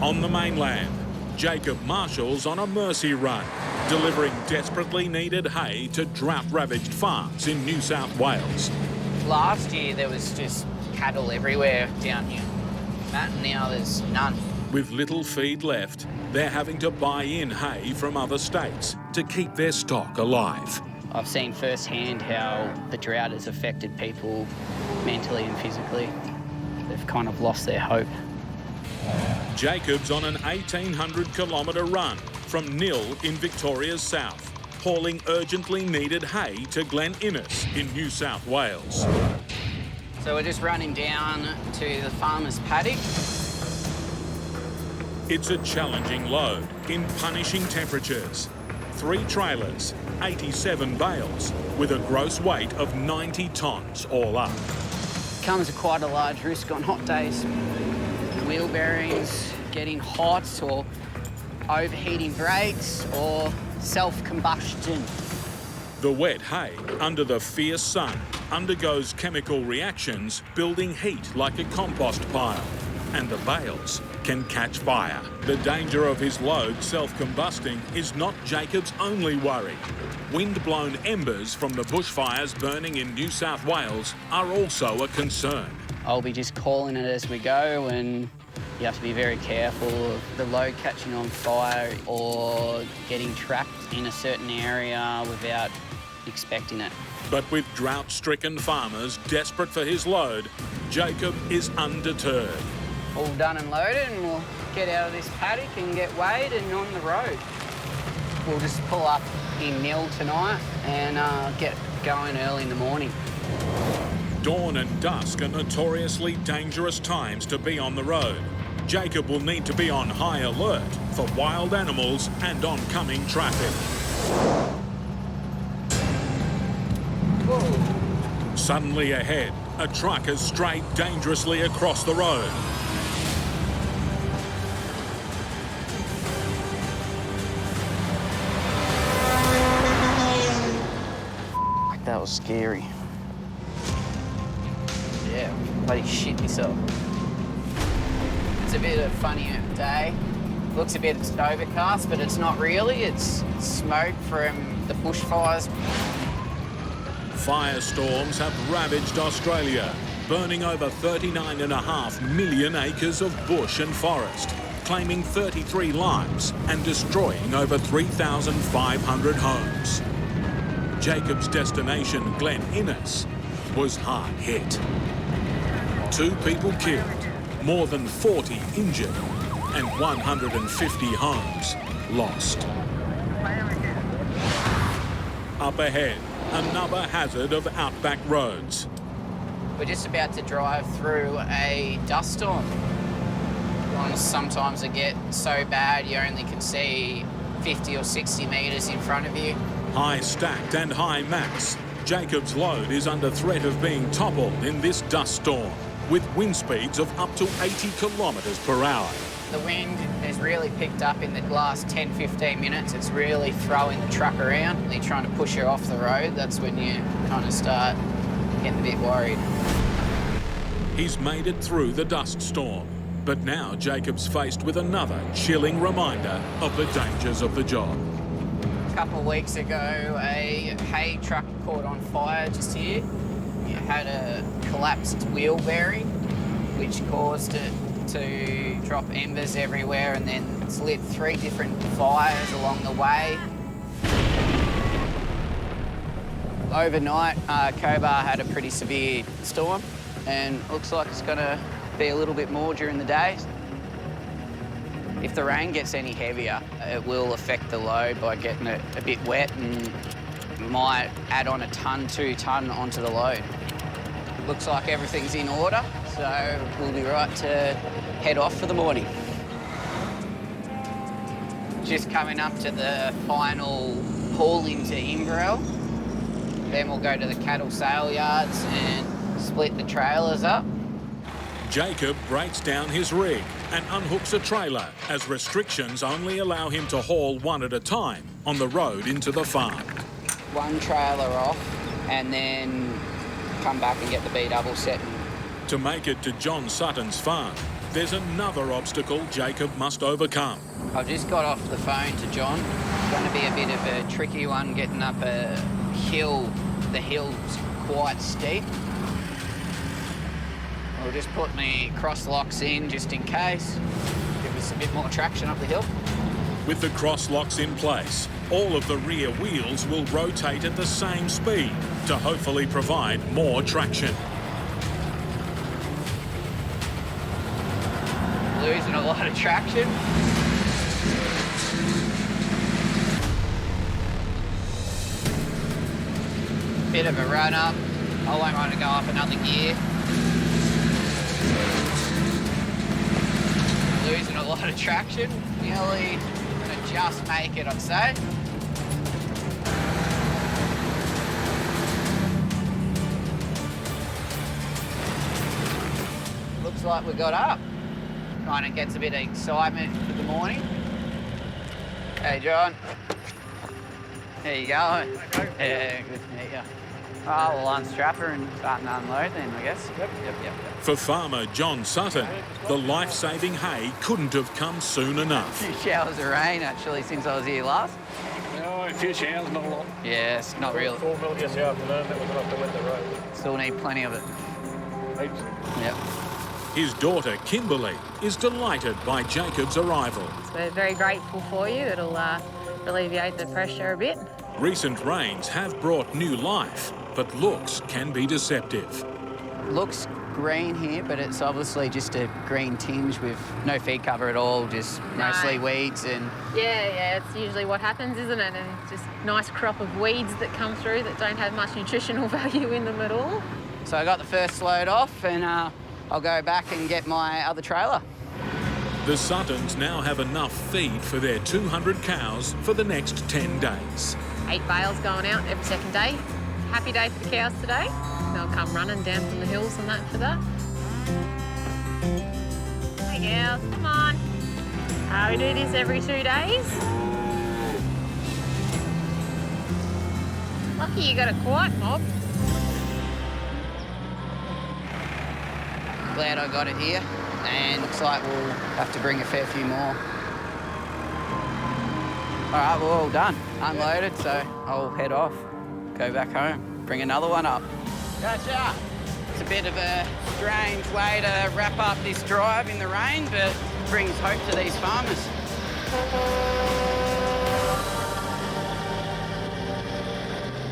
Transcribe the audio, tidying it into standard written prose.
On the mainland, Jacob marshals on a mercy run, delivering desperately needed hay to drought-ravaged farms in New South Wales. Last year there was just cattle everywhere down here, Matt, and now there's none. With little feed left, they're having to buy in hay from other states to keep their stock alive. I've seen firsthand how the drought has affected people mentally and physically. They've kind of lost their hope. Jacob's on an 1,800-kilometre run from Nil in Victoria's south, hauling urgently needed hay to Glen Innes in New South Wales. So we're just running down to the farmer's paddock. It's a challenging load in punishing temperatures. 3 trailers, 87 bales, with a gross weight of 90 tonnes all up. Comes at quite a large risk on hot days. Wheel bearings getting hot, or overheating brakes, or self-combustion. The wet hay under the fierce sun undergoes chemical reactions, building heat like a compost pile, and the bales can catch fire. The danger of his load self-combusting is not Jacob's only worry. Wind-blown embers from the bushfires burning in New South Wales are also a concern. I'll be just calling it as we go, and you have to be very careful of the load catching on fire or getting trapped in a certain area without expecting it. But with drought-stricken farmers desperate for his load, Jacob is undeterred. All done and loaded, and we'll get out of this paddock and get weighed and on the road. We'll just pull up in Nil tonight and get going early in the morning. Dawn and dusk are notoriously dangerous times to be on the road. Jacob will need to be on high alert for wild animals and oncoming traffic. Whoa. Suddenly ahead, a truck has strayed dangerously across the road. That was scary. Yeah, bloody shit myself. It's a bit of a funny day. Looks a bit overcast, but it's not really. It's smoke from the bushfires. Firestorms have ravaged Australia, burning over 39.5 million acres of bush and forest, claiming 33 lives and destroying over 3,500 homes. Jacob's destination, Glen Innes, was hard hit. 2 people killed, more than 40 injured, and 150 homes lost. Up ahead, another hazard of outback roads. We're just about to drive through a dust storm. Sometimes it gets so bad you only can see 50 or 60 metres in front of you. High stacked and high mass, Jacob's load is under threat of being toppled in this dust storm, with wind speeds of up to 80 kilometres per hour. The wind has really picked up in the last 10-15 minutes. It's really throwing the truck around. They're trying to push her off the road. That's when you kind of start getting a bit worried. He's made it through the dust storm, but now Jacob's faced with another chilling reminder of the dangers of the job. A couple of weeks ago, a hay truck caught on fire just here. It had a collapsed wheel bearing, which caused it to drop embers everywhere, and then it's lit 3 different fires along the way. Overnight, Cobar had a pretty severe storm, and looks like it's going to be a little bit more during the day. If the rain gets any heavier, it will affect the load by getting it a bit wet, and might add on a tonne, 2 tonne onto the load. Looks like everything's in order, so we'll be right to head off for the morning. Just coming up to the final haul into Inverell. Then we'll go to the cattle sale yards and split the trailers up. Jacob breaks down his rig and unhooks a trailer as restrictions only allow him to haul one at a time on the road into the farm. One trailer off and then come back and get the B-double set. To make it to John Sutton's farm, There's another obstacle Jacob must overcome. I've just got off the phone to John. It's going to be a bit of a tricky one getting up a hill. The hill's quite steep. I'll just put my cross locks in just in case. Give us a bit more traction up the hill. With the cross locks in place, all of the rear wheels will rotate at the same speed to hopefully provide more traction. Losing a lot of traction. Bit of a run up. I won't want to go up another gear. Losing a lot of traction. Nearly gonna just make it, I'd say. Looks like we got up. Kind of gets a bit of excitement for the morning. Hey, John. How you going? Yeah, good to meet you. Oh, we'll unstrap her and start to unload then, I guess. Yep. For farmer John Sutton, the life-saving hay couldn't have come soon enough. A few showers of rain, actually, since I was here last. No, a few showers, not a lot. Yes, not really. 4 mil yesterday afternoon, that was enough to wet the road. Still need plenty of it. Heaps. Yep. His daughter, Kimberly, is delighted by Jacob's arrival. So we're very grateful for you. It'll alleviate the pressure a bit. Recent rains have brought new life, but looks can be deceptive. Looks green here, but it's obviously just a green tinge with no feed cover at all, just mostly weeds and... Yeah, it's usually what happens, isn't it? And just nice crop of weeds that come through that don't have much nutritional value in them at all. So I got the first load off and I'll go back and get my other trailer. The Suttons now have enough feed for their 200 cows for the next 10 days. 8 bales going out every second day. Happy day for the cows today. They'll come running down from the hills and that for that. Hey girls, come on. We do this every 2 days. Lucky you got a quiet mob. Glad I got it here, and looks like we'll have to bring a fair few more. All right, we're all done. Unloaded, so I'll head off, go back home, bring another one up. Gotcha. It's a bit of a strange way to wrap up this drive in the rain, but brings hope to these farmers.